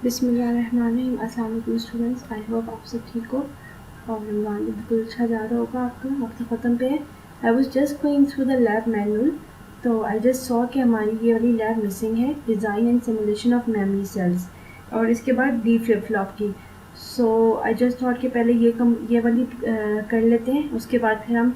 बिस्मिल्लाहिर्रहमानिर्रहीम। अस्सलाम वालेकुम स्टूडेंट्स, आई होप आप सब ठीक हो और रमज़ान भी बिल्कुल अच्छा जा रहा होगा आपका, वक्त ख़त्म पे है। I was just going through the lab manual, तो आई जस्ट सॉ कि हमारी ये वाली लैब मिसिंग है, design and simulation of memory sales, और इसके बाद डी फ्लिप फ्लॉप की। सो आई जस्ट थॉट कि पहले ये वाली कर लेते हैं, उसके बाद फिर हम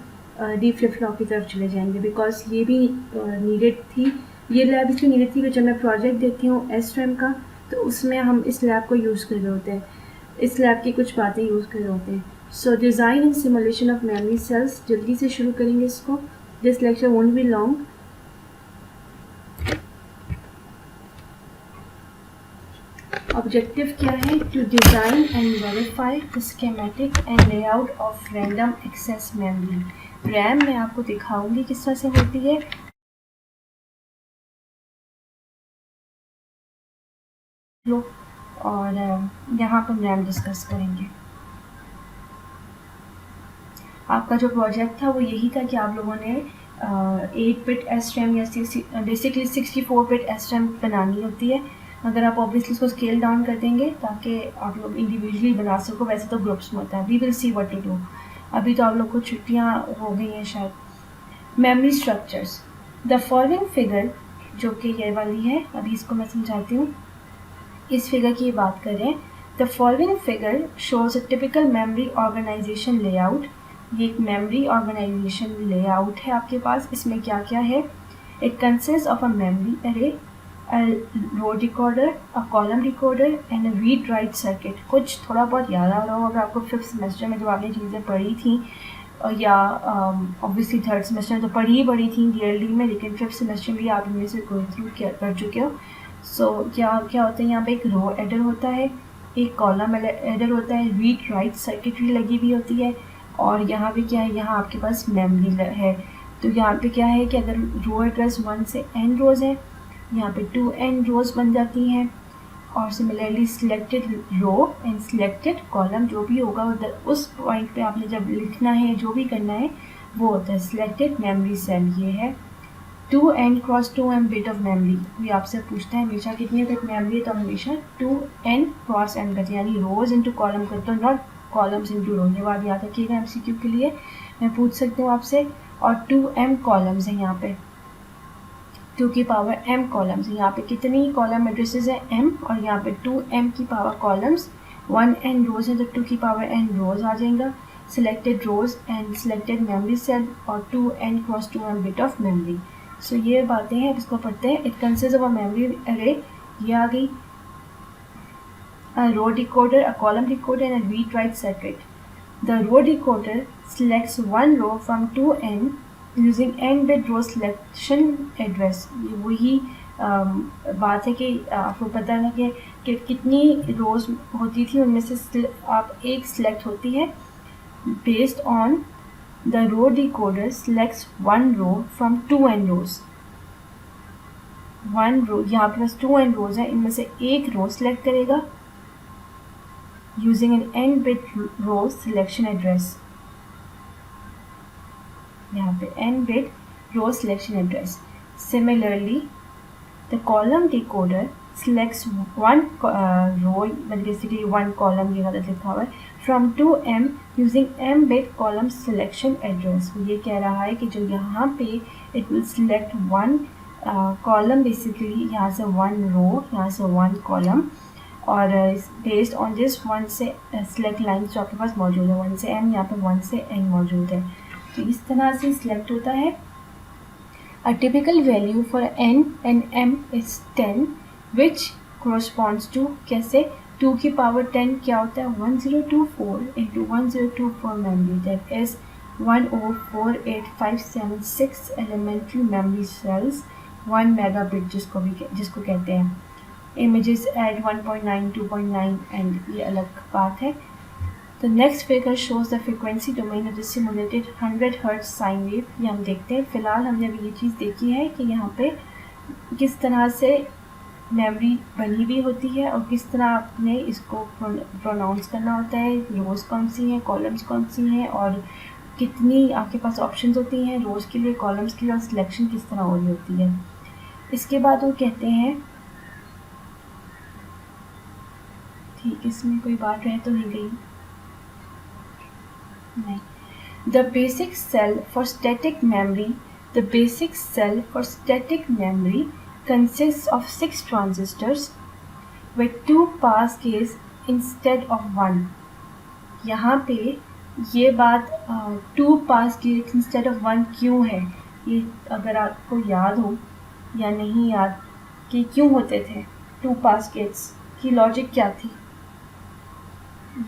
डी फ्लिप फ्लॉप की तरफ चले जाएंगे, बिकॉज ये भी नीडेड थी। ये लैब इसलिए नीडेड थी कि जब मैं प्रोजेक्ट देती हूँ SRAM का, तो उसमें हम इस लैब को यूज़ कर रहे होते हैं, इस लैब की कुछ बातें यूज़ कर रहे होते हैं। So design and simulation of memory cells, जल्दी से शुरू करेंगे इसको। This lecture won't be long. Objective क्या है? To design and verify the schematic and layout of random access memory. RAM मैं आपको दिखाऊंगी किस तरह से होती है। और यहाँ पर रैम डिस्कस करेंगे। आपका जो प्रोजेक्ट था वो यही था कि आप लोगों ने 8 बिट SRAM या बेसिकली 64 बिट SRAM बनानी होती है, मगर आप ऑब्वियसली उसको स्केल डाउन कर देंगे ताकि आप लोग इंडिविजुअली बना सको। वैसे तो ग्रुप्स में होता है। We will see what to do. अभी तो आप लोग को छुट्टियाँ हो गई हैं शायद। Memory structures, the following figure, जो कि ये वाली है, अभी इसको मैं समझाती हूँ। इस फिगर की बात करें, the following figure shows a typical memory organisation layout. ये एक मेमोरी ऑर्गेनाइजेशन लेआउट है आपके पास। इसमें क्या क्या है? It consist of a memory array, a row decoder, a column decoder and a read write circuit. कुछ थोड़ा बहुत याद आ रहा होगा आपको 5th सेमेस्टर में जब आपने चीज़ें पढ़ी थी, या ऑब्वियसली 3rd सेमेस्टर में तो पढ़ी थी ईयरली में, लेकिन 5th सेमेस्टर में भी आप इनमें से गो थ्रू कर चुके हो। सो क्या क्या होता है? यहाँ पे एक रो एडर होता है, एक कॉलम एडर होता है, रीड राइट सर्किटरी लगी हुई होती है, और यहाँ पे क्या है? यहाँ आपके पास मेमोरी है। तो यहाँ पे क्या है कि अगर रो एड्रेस 1 से n रोज़ है, यहाँ पे 2n रोज़ बन जाती हैं। और similarly selected row and selected column जो भी होगा उधर उस पॉइंट पे आपने जब लिखना है, जो भी करना है, वो होता है सिलेक्टेड मेमोरी सेल। ये है 2n cross 2m bit of memory. कोई आपसे पूछता है हमेशा कितने बिट मेमोरी है, तो हमेशा 2n क्रॉस m करते हैं, यानी रोज इंटू कॉलम करते हो, नॉट कॉलम्स इंटू रो। ये बात याद रखिएगा, MCQ के लिए मैं पूछ सकती हूँ आपसे। और 2m कॉलम्स हैं यहाँ पे, 2 की पावर m कॉलम्स। यहाँ पे कितनी कॉलम एड्रेसेस है? m, और यहाँ पे 2m की पावर कॉलम्स, 1n रोज है तो 2 की पावर n रोज आ जाएगा। Selected rows and selected memory cell और 2n cross 2m bit of memory. So ये बातें हैं, इसको पढ़ते हैं। It consist of a memory array, ये आ गई, a row decoder, a column decoder and a read write circuit. The row decoder selects one row from 2n using n bit row selection address. ये वही बात है कि आपको पता है कि कितनी रोज होती थी, उनमें से आप एक सिलेक्ट होती है। Based on the row decoder selects one row from 2n rows. 1 row, यहाँ पे बस 2n रोज है, इनमें से एक रो सिलेक्ट करेगा using an n bit row selection address. यहाँ पे n bit row selection address. Similarly, the column decoder selects one row, but basically one column, ये गलत लिखा हुआ है, from 2m using m bit column selection address. ये कह रहा है कि जो यहाँ पे it will select one column, basically यहाँ से one row, यहाँ से one column, और बेस्ड ऑन दिस 1 से सिलेक्ट लाइन जो आपके पास मौजूद है, 1 से m, यहाँ पे 1 से n मौजूद है, तो इस तरह से सिलेक्ट होता है। A typical value for n and m is 10, which corresponds to, कैसे? 2 की पावर 10 क्या होता है? 1024 into 1024 memory, that is 1048576 elementary memory cells, 1 megabit जिसको कहते हैं। images at 1.9, 2.9 and ये अलग बात है। The next figure shows the frequency domain of the simulated 100 Hz sine wave। ये हम देखते हैं। फिलहाल हमने अभी ये चीज़ देखी है कि यहाँ पे किस तरह से मेमोरी बनी हुई होती है और किस तरह आपने इसको प्रोनाउंस करना होता है, रोज़ कौन सी हैं, कॉलम्स कौन सी हैं, और कितनी आपके पास ऑप्शंस होती हैं रोज़ के लिए, कॉलम्स के लिए, और सिलेक्शन किस तरह हो रही होती है। इसके बाद वो कहते हैं ठीक, इसमें कोई बात रह तो नहीं गई? नहीं. The basic cell for static memory consists of 6 transistors with 2 pass gates instead of 1. यहाँ पे ये बात 2 पास गेट्स इंस्टेड ऑफ 1 क्यों है, ये अगर आपको याद हो या नहीं याद कि क्यों होते थे 2 पास गेट्स की लॉजिक क्या थी,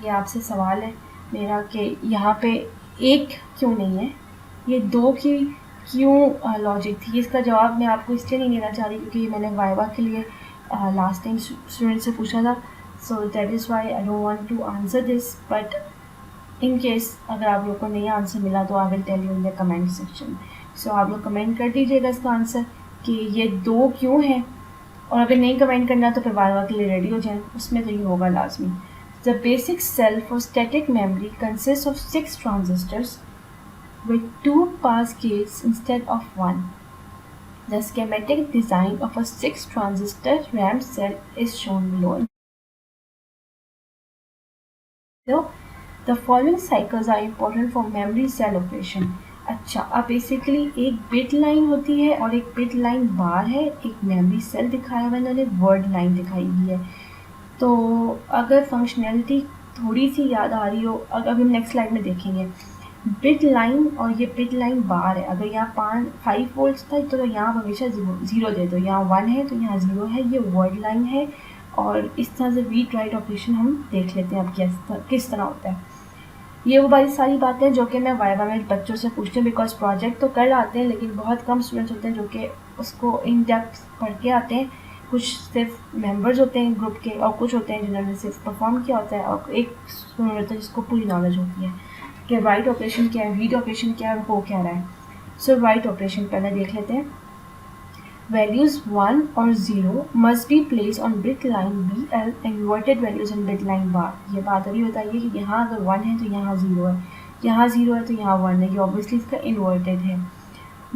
ये आपसे सवाल है मेरा कि यहाँ पे एक क्यों नहीं है, ये 2 की क्यों लॉजिक थी. इसका जवाब मैं आपको इसलिए नहीं देना चाह रही क्योंकि मैंने वाइवा के लिए लास्ट टाइम स्टूडेंट से पूछा था. So that is why I don't want to answer this, but in case अगर आप लोग को नहीं आंसर मिला तो I will tell you in the comment section. So आप लोग कमेंट कर दीजिएगा इसका आंसर कि ये 2 क्यों है, और अगर नहीं कमेंट करना तो फिर वाइवा के लिए रेडी हो जाएं, उसमें तो ये होगा लाजमी. The basic cell for static memory consist of 6 transistors with 2 pass gates instead of 1. The schematic design of a 6 transistor RAM cell is shown below. So, the following cycles are important for memory cell operation. अच्छा, अब basically एक bit line होती है और एक bit line बार है, एक memory cell दिखाया हुआ है, इन्होंने वर्ड लाइन दिखाई हुई है. तो अगर फंक्शनैलिटी थोड़ी सी याद आ रही हो, अगर हम नेक्स्ट स्लाइड में देखेंगे, बिट लाइन और ये बिट लाइन बार है. अगर यहाँ 5 वोल्ट्स था तो यहाँ हमेशा ज़ीरो दे दो, यहाँ 1 है तो यहाँ 0 है, ये वर्ड लाइन है. और इस तरह से रीड राइट ऑपरेशन हम देख लेते हैं अब किस तरह होता है. ये वो बड़ी सारी बातें जो कि मैं वाइवा में बच्चों से पूछती हूँ, बिकॉज प्रोजेक्ट तो कर आते हैं लेकिन बहुत कम स्टूडेंट्स होते हैं जो कि उसको इन डेप्थ पढ़ के आते हैं. कुछ सिर्फ मेंबर्स होते हैं ग्रुप के और कुछ होते हैं जिन्होंने सिर्फ परफॉर्म किया होता है, और एक स्टूडेंट होता है जिसको पूरी नॉलेज होती है कि राइट ऑपरेशन क्या है, रीड ऑपरेशन क्या है, हो क्या रहा है. सो राइट ऑपरेशन पहले देख लेते हैं. वैल्यूज़ 1 और 0 must be place on bit line BL and inverted values on bit line bar. ये बात अभी बताइए कि यहाँ अगर 1 है तो यहाँ 0 है, यहाँ 0 है तो यहाँ 1 है, ये ऑब्वियसली इसका इन्वर्टेड है.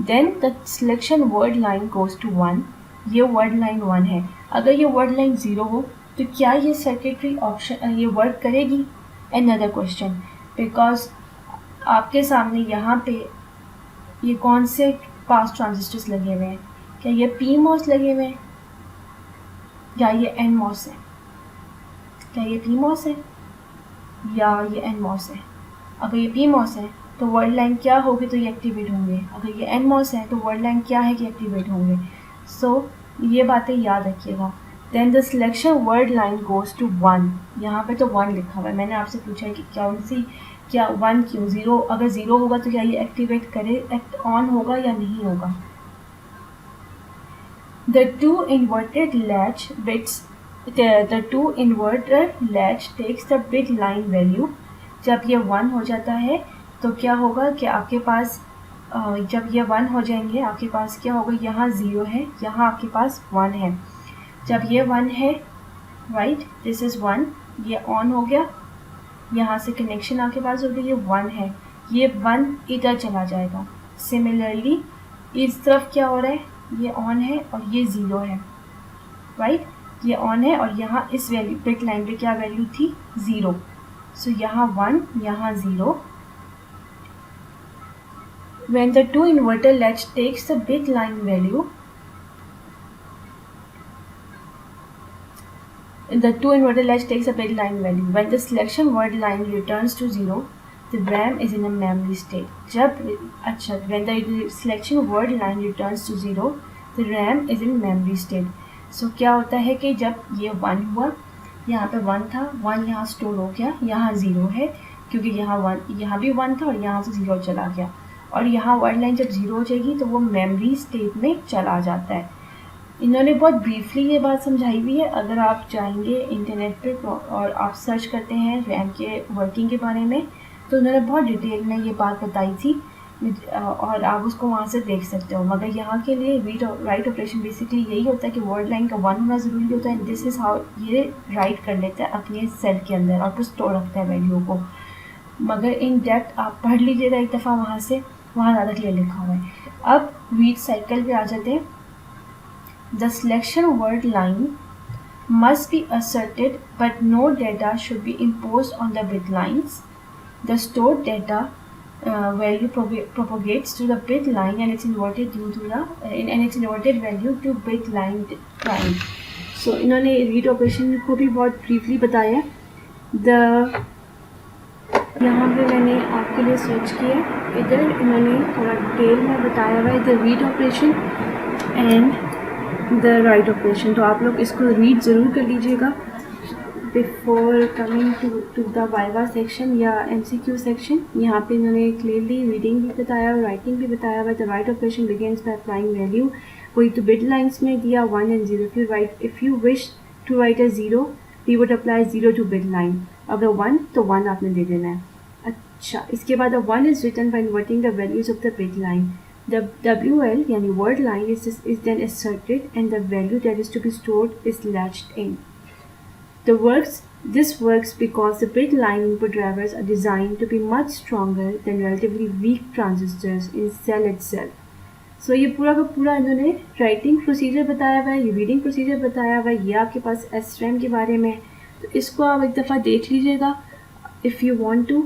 Then the selection word line goes to 1. ये वर्ड लाइन 1 है. अगर ये वर्ड लाइन 0 हो तो क्या ये सर्किटरी ऑप्शन ये वर्क करेगी? अनदर क्वेश्चन, बिकॉज आपके सामने यहाँ पे ये कौन से पास ट्रांजिस्टर्स लगे हुए हैं, क्या ये PMOS लगे हुए हैं या ये NMOS है? क्या ये PMOS है या ये NMOS है? अगर ये PMOS है तो वर्ड लाइन क्या होगी तो ये एक्टिवेट होंगे, अगर ये NMOS है तो वर्ड लाइन क्या है कि एक्टिवेट होंगे. सो ये बातें याद रखिएगा. Then the selection word line goes to 1. यहाँ पे तो 1 लिखा हुआ है. मैंने आपसे पूछा है कि क्या 1 क्यों? 0 अगर 0 होगा तो क्या ये एक्टिवेट ऑन होगा या नहीं होगा. The two inverter latch takes the bit line value. जब ये 1 हो जाता है तो क्या होगा कि आपके पास जब ये 1 हो जाएंगे आपके पास क्या होगा, यहाँ 0 है, यहाँ आपके पास 1 है. जब ये 1 है, राइट, दिस इज़ 1, ये ऑन हो गया, यहाँ से कनेक्शन आपके पास हो गया, ये 1 है, ये 1 इधर चला जाएगा. सिमिलरली इस तरफ क्या हो रहा है, ये ऑन है और ये 0 है, राइट, ये ऑन है और यहाँ इस वैल्यू बिट लाइन पे क्या वैल्यू थी, 0. सो यहाँ 1, यहाँ 0. When the two inverter latch takes the bit line value, when the selection word line returns to 0, the RAM is in a memory state. When the selection word line returns to 0, the RAM is in memory state. So क्या होता है कि जब ये 1 हुआ, यहाँ पे 1 था, 1 यहाँ स्टोर हो गया, यहाँ 0 है क्योंकि यहाँ भी 1 था और यहाँ से 0 चला गया, और यहाँ वर्ड लाइन जब 0 हो जाएगी तो वो मेमोरी स्टेट में चला जाता है. इन्होंने बहुत ब्रीफली ये बात समझाई हुई है. अगर आप चाहेंगे इंटरनेट पे और आप सर्च करते हैं रैम के वर्किंग के बारे में तो उन्होंने बहुत डिटेल में ये बात बताई थी और आप उसको वहाँ से देख सकते हो. मगर यहाँ के लिए राइट ऑपरेशन बेसिकली यही होता है कि वर्ड लाइन का 1 होना ज़रूरी होता है. दिस इज़ हाउ ये राइट कर लेता है अपने सेल के अंदर और फिर स्टोर रखता है वैल्यू को. मगर इन डेप्थ आप पढ़ लीजिएगा एक दफ़ा वहाँ से, वहाँ ज़्यादा क्लियर लिखा हुआ है. अब रीड साइकिल पे आ जाते हैं. The selection word line must be asserted, but no data should be imposed on the bit lines. The stored data value propagates to the bit line and it's inverted due to the and its inverted value to bit line prime. So इन्होंने read operation को भी बहुत briefly बताया. यहाँ पे मैंने आपके लिए सर्च किया, इधर इन्होंने थोड़ा डिटेल में बताया हुआ है the read operation and the write operation. तो आप लोग इसको रीड ज़रूर कर लीजिएगा before coming to the viva section या MCQ सेक्शन. यहाँ पे इन्होंने क्लियरली रीडिंग भी बताया और राइटिंग भी बताया हुआ. The write operation begins by applying value, वही तो बिट लाइन्स में दिया 1 and 0. If you wish to write a 0 we would apply 0 to bit line. अगर 1 तो 1 आपने दे देना है. अच्छा, इसके बाद 1 is written by inverting the values of the bit line. The WL यानी word line is then asserted and the value that is to be stored is latched in. This works because the bit line input drivers are designed to be much stronger than relatively weak transistors in cell itself. So ये पूरा का पूरा इन्होंने writing procedure बताया हुआ है, ये reading procedure बताया हुआ है, ये आपके पास SRAM के बारे में. तो इसको आप एक दफ़ा देख लीजिएगा if you want to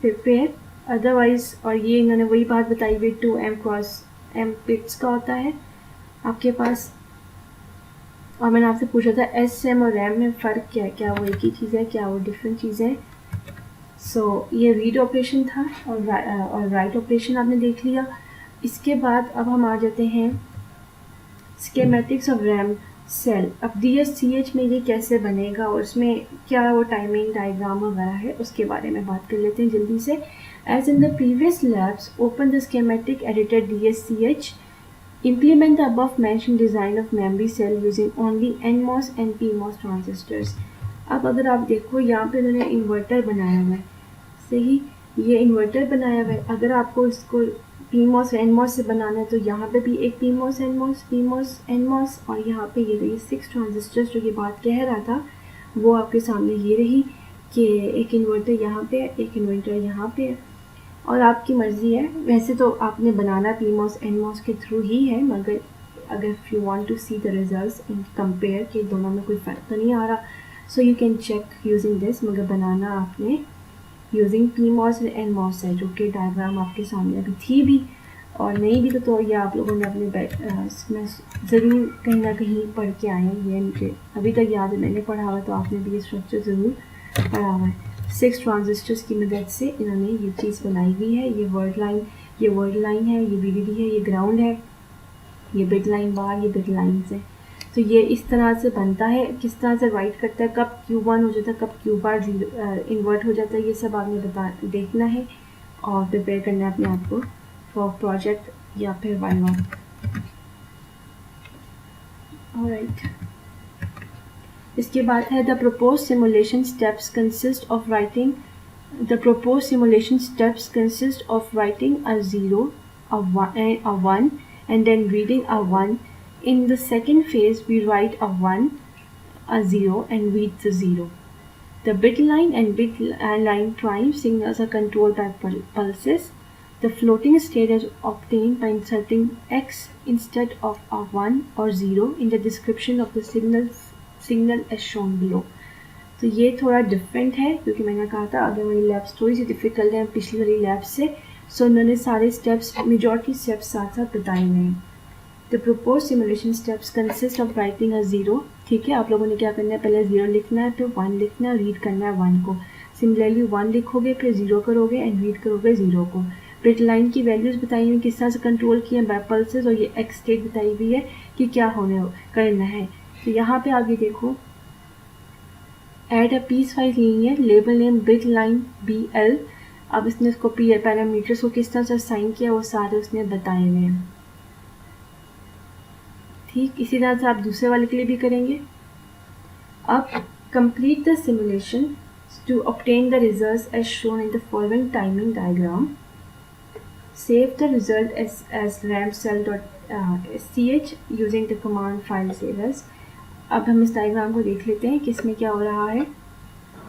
prepare. Otherwise और ये इन्होंने वही बात बताई हुई 2m क्रॉस m बिट्स का होता है आपके पास. और मैंने आपसे पूछा था SRAM और RAM में फ़र्क क्या है, क्या वो एक ही चीज़ है, क्या वो डिफरेंट चीज़ है. सो ये रीड ऑपरेशन था और राइट ऑपरेशन आपने देख लिया. इसके बाद अब हम आ जाते हैं स्कीमेटिक्स ऑफ RAM सेल. अब DSCH में ये कैसे बनेगा और उसमें क्या वो टाइमिंग डायग्राम वगैरह है, उसके बारे में बात कर लेते हैं जल्दी से. As in the previous labs, open the schematic editor DSCH. Implement the above mentioned design of memory cell using only NMOS and PMOS transistors. अब अगर आप देखो यहाँ पे उन्होंने इन्वर्टर बनाया हुआ है, सही, ये इन्वर्टर बनाया हुआ है. अगर आपको इसको PMOS NMOS से बनाना है तो यहाँ पे भी एक PMOS NMOS PMOS NMOS और यहाँ पे ये रही 6 ट्रांजिस्टर्स. जो ये बात कह रहा था वो आपके सामने ये रही कि एक इन्वर्टर यहाँ पे, एक इन्वर्टर यहाँ पे, और आपकी मर्ज़ी है. वैसे तो आपने बनाना PMOS NMOS के थ्रू ही है, मगर अगर you want to see the results and compare कि दोनों में कोई फ़र्क तो नहीं आ रहा, so you can check using this. मगर बनाना आपने यूजिंग PMOS और NMOS है, जो कि डायग्राम आपके सामने अभी थी भी और नहीं भी तो ये आप लोगों ने अपने इसमें ज़रूर कहीं ना कहीं पढ़ के आए हैं. ये मुझे अभी तक याद है, मैंने पढ़ा हुआ, तो आपने भी ये स्ट्रक्चर ज़रूर पढ़ा हुआ है. 6 ट्रांजिस्टर्स की मदद से इन्होंने ये चीज़ बनाई हुई है. ये वर्ड लाइन है, ये VDD है, ये ग्राउंड है, ये बिट लाइन बार, ये बिट लाइन्स है. तो ये इस तरह से बनता है. किस तरह से राइट करता है, कब Q1 हो जाता है, कब Q बार इन्वर्ट हो जाता है, ये सब आपने देखना है और प्रिपेयर करना है अपने आप को फॉर प्रोजेक्ट या फिर वाइवा. ऑलराइट, इसके बाद है the propose simulation steps consist of writing a 0, a 1 and then reading a 1. In the second phase we write a 1, a 0 and read the 0. The bit line and bit line prime signals are controlled by pulses. The floating state is obtained by inserting X instead of a 1 or 0 in the description of the signal as shown below. तो ये थोड़ा different है क्योंकि मैंने कहा था अगर वाली लैब्स थोड़ी सी डिफ़िकल्ट है पिछली वाली लैब से. सो उन्होंने सारे स्टेप्स, मेजॉरिटी स्टेप्स साथ साथ बताए हुए हैं. The propose simulation steps consist of writing a 0. ठीक है, आप लोगों ने क्या करना है, पहले 0 लिखना है, फिर 1 लिखना है, रीड करना है 1 को. सिमिलरली 1 लिखोगे, फिर 0 करोगे एंड रीड करोगे 0 को. बिट लाइन की वैल्यूज़ बताई हुई किस तरह से कंट्रोल किए बाय पल्सेस, और ये एक्स स्टेट बताई हुई है कि क्या करना है. तो यहाँ पे आगे देखो, add a piecewise linear label name bit line BL. अब इसने इसको पैरामीटर्स को किस तरह से साइन किया वो सारे उसने बताए हुए हैं. ठीक इसी तरह से आप दूसरे वाले के लिए भी करेंगे. अब complete the simulation to obtain the results as shown in the following timing diagram. Save the result as ramcell.sch using the command file save as. अब हम इस डायग्राम को देख लेते हैं कि इसमें क्या हो रहा है.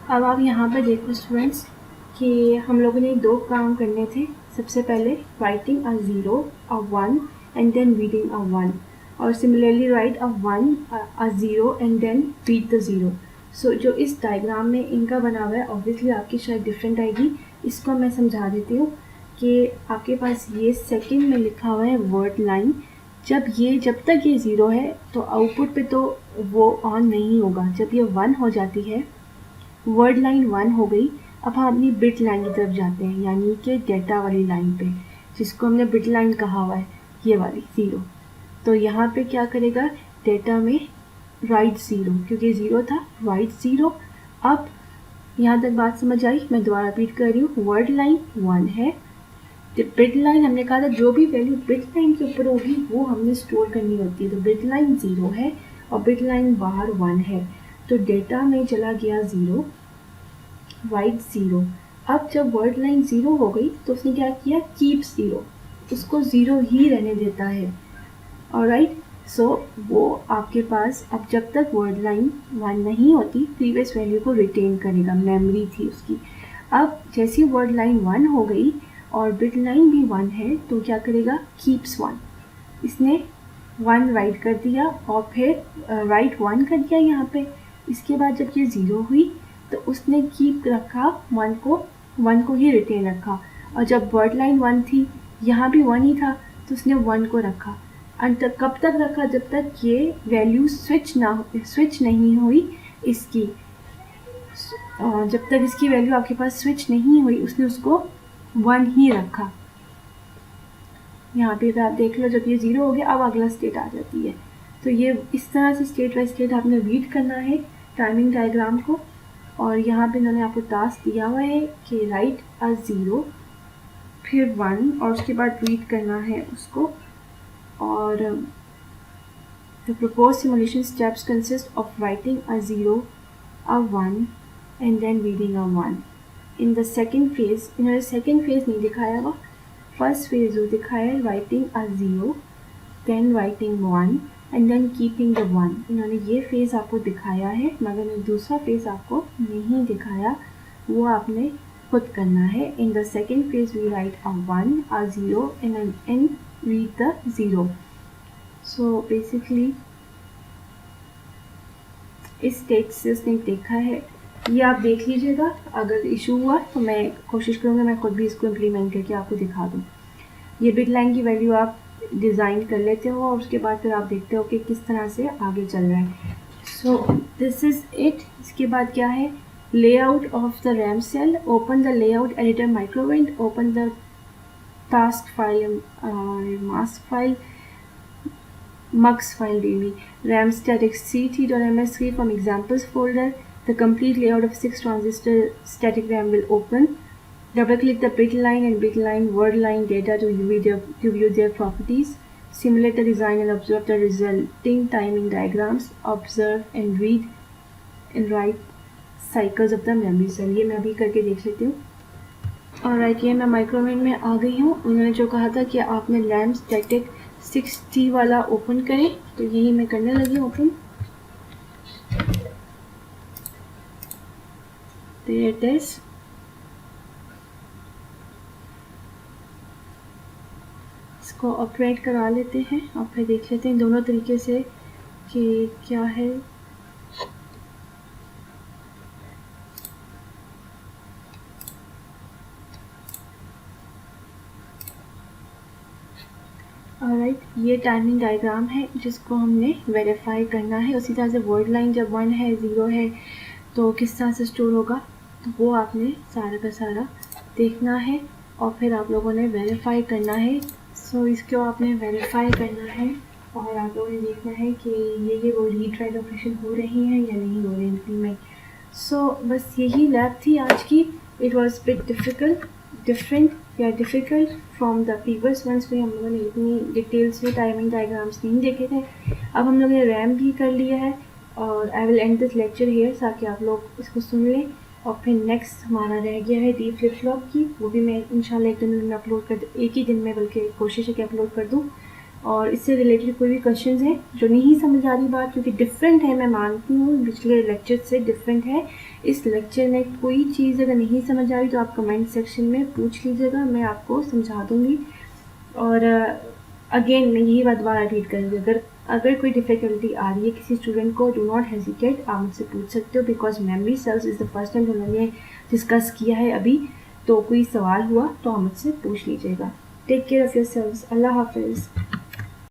अब आप यहाँ पर देखो स्टूडेंट्स कि हम लोगों ने 2 काम करने थे. सबसे पहले writing a 0, a 1 and then reading a 1. और similarly write a 1 a 0 and then read the 0। So जो इस डायग्राम में इनका बना हुआ है ऑब्वियसली आपकी शायद डिफरेंट आएगी। इसको मैं समझा देती हूँ कि आपके पास ये सेकंड में लिखा हुआ है वर्ड लाइन। जब तक ये 0 है तो आउटपुट पे तो वो ऑन नहीं होगा। जब ये 1 हो जाती है, वर्ड लाइन 1 हो गई, अब हम अपनी बिट लाइन की तरफ जाते हैं, यानी कि डेटा वाली लाइन पे, जिसको हमने बिट लाइन कहा हुआ है, ये वाली 0। तो यहाँ पे क्या करेगा, डेटा में राइट 0, क्योंकि 0 था, राइट 0। अब यहाँ तक बात समझ आई? मैं दोबारा रिपीट कर रही हूँ। वर्ड लाइन 1 है, बिट लाइन हमने कहा था जो भी वैल्यू बिट लाइन के ऊपर होगी वो हमने स्टोर करनी होती है। तो बिट लाइन 0 है और बिट लाइन बाहर 1 है, तो डेटा में चला गया 0, राइट 0। अब जब वर्ड लाइन 0 हो गई तो उसने क्या किया, कीप 0, उसको 0 ही रहने देता है। ऑलराइट, सो वो आपके पास अब जब तक वर्ड लाइन 1 नहीं होती प्रीवियस वैल्यू को रिटेन करेगा, मेमोरी थी उसकी। अब जैसी वर्ड लाइन 1 हो गई और बिट लाइन भी 1 है तो क्या करेगा, कीप्स 1। इसने 1 राइट कर दिया और फिर राइट 1 कर दिया यहाँ पे। इसके बाद जब ये 0 हुई तो उसने कीप रखा 1 को ही रिटेन रखा। और जब वर्ड लाइन 1 थी, यहाँ भी 1 ही था, तो उसने 1 को रखा। अंत कब तक रखा, जब तक ये वैल्यू स्विच नहीं हुई इसकी। जब तक इसकी वैल्यू आपके पास स्विच नहीं हुई उसने उसको 1 ही रखा। यहाँ पे आप देख लो, जब ये 0 हो गया अब अगला स्टेट आ जाती है। तो ये इस तरह से स्टेट बाय स्टेट आपने रीड करना है टाइमिंग डायग्राम को। और यहाँ पे इन्होंने आपको टास्क दिया हुआ है कि राइट अ 0 फिर 1 और उसके बाद रीड करना है उसको। और the proposed simulation steps consist of writing a 0, a 1 and then reading a 1. In the second phase, इन्होंने second phase नहीं दिखाया हुआ, first phase जो दिखाया है writing a 0, then writing 1 and then keeping the 1। इन्होंने ये phase आपको दिखाया है, मगर दूसरा phase आपको नहीं दिखाया, वो आपने खुद करना है। In the second phase we write a 1, a 0 and read the 0। So basically इस स्टेज से उसने देखा है, ये आप देख लीजिएगा। अगर इशू हुआ तो मैं कोशिश करूँगी मैं खुद भी इसको इम्प्लीमेंट करके आपको दिखा दूँ। ये बिट लाइन की वैल्यू आप डिज़ाइन कर लेते हो और उसके बाद फिर आप देखते हो कि किस तरह से आगे चल रहा है। So this is it. इसके बाद क्या है, layout of the RAM cell. Open the layout editor Microwind, open the task file, mask file, mux file daily, ram static ct.ms3 from examples folder. The complete layout of 6 transistor static RAM will open. Double click the bit line and bit line word line data to view their properties. Simulate the design and observe the resulting timing diagrams. Observe and read and write cycles of the memory cell। ये मैं अभी करके देख लेती हूँ। Alright, ये मैं microwave में आ गई हूँ। उन्होंने जो कहा था कि आपने RAM static 60 वाला ओपन करें, तो यही मैं करने लगी ओपन। There it is। इसको ऑपरेट करा लेते हैं और फिर देख लेते हैं दोनों तरीके से कि क्या है। ऑलराइट, ये टाइमिंग डायग्राम है जिसको हमने वेरीफाई करना है। उसी तरह से वर्ड लाइन जब 1 है 0 है तो किस तरह से स्टोर होगा, तो वो आपने सारा का सारा देखना है और फिर आप लोगों ने वेरीफाई करना है। सो इसको आपने वेरीफाई करना है और आप लोगों ने देखना है कि ये वो रीड राइट ऑपरेशन हो रही हैं या नहीं हो रही इम्प्लीमेंट। सो बस यही लैब थी आज की। इट वॉज बिट डिफरेंट या difficult from the previous ones में हम लोगों ने इतनी डिटेल से टाइमिंग डायग्राम्स नहीं देखे थे। अब हम लोगों ने रैम भी कर लिया है और I will and this lecture here ताकि आप लोग इसको सुन लें। और फिर नेक्स्ट हमारा रह गया है डी फ्लिप फ्लॉप की, वो भी मैं इंशाल्लाह एक दिन में अपलोड कर दूँ, एक ही दिन में, बल्कि कोशिश है कि अपलोड कर दूँ। और इससे रिलेटेड कोई भी क्वेश्चंस हैं जो नहीं समझ आ रही बात, क्योंकि डिफरेंट है, मैं मानती हूँ पिछले लेक्चर से डिफरेंट है। इस लेक्चर में कोई चीज़ अगर नहीं समझ आ रही तो आप कमेंट सेक्शन में पूछ लीजिएगा, मैं आपको समझा दूँगी। और अगेन मैं यही बात दोबारा रिपीट करूँगी, अगर अगर कोई डिफ़िकल्टी आ रही है किसी स्टूडेंट को, डू नॉट हेजिटेट, आप मुझसे पूछ सकते हो, because memory cells is the first time जो मैंने डिस्कस किया है अभी, तो कोई सवाल हुआ तो आप मुझसे पूछ लीजिएगा। Take care of your selves. अल्लाह हाफिज़।